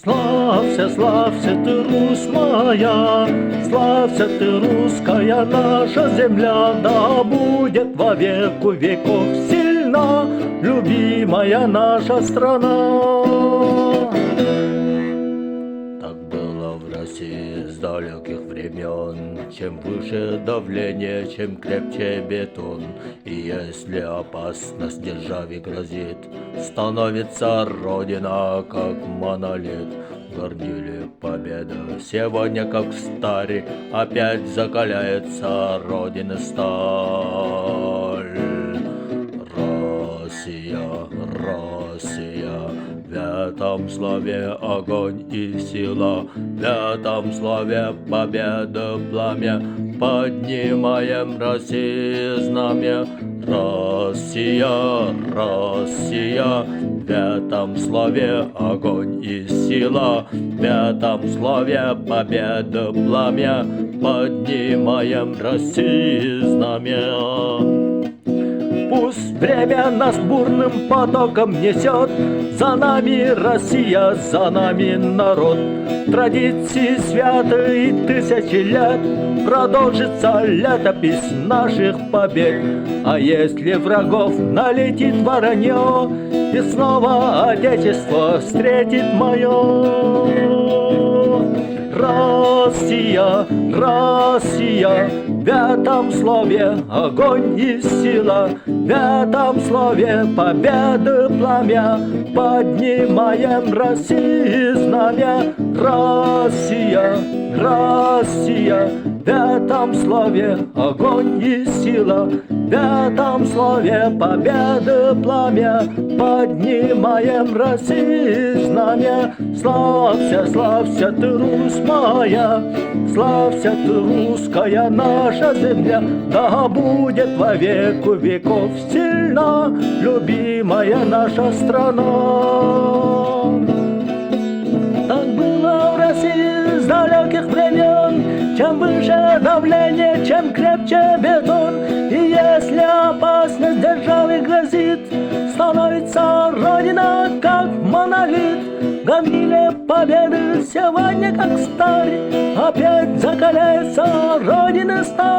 Славься, славься ты, Русь моя, славься ты, русская наша земля, да будет во веку веков сильна любимая наша страна. Так было в России с далеких времен. Чем выше давление, чем крепче бетон. И если опасность державе грозит, становится Родина как монолит. Гордили победу, сегодня как в старе опять закаляется Родина сталь. Россия, Россия, в этом славе огонь и сила, в этом славе победа пламя, поднимаем России знамя. Россия, Россия, в этом славе огонь и сила, в этом славе победа пламя, поднимаем России знамя. Пусть время нас бурным потоком несет, за нами Россия, за нами народ. Традиции святые тысячи лет, продолжится летопись наших побед. А если врагов налетит воронье, и снова Отечество встретит мое. Россия, Россия, в этом слове огонь и сила, в этом слове победы пламя, поднимаем России знамя. Россия, Россия, в этом слове огонь и сила, в этом слове победы пламя, поднимаем России знамя. Славься, славься ты, Русь моя, славься ты, русская наша земля, да будет во веку веков сильна любимая наша страна. Так было в России с далеких времен, чем выше давление, чем крепче бетон. И если опасность державе грозит, становится Родина как монолит. Гонили победы сегодня как в старе, опять закаляется Родина сталь.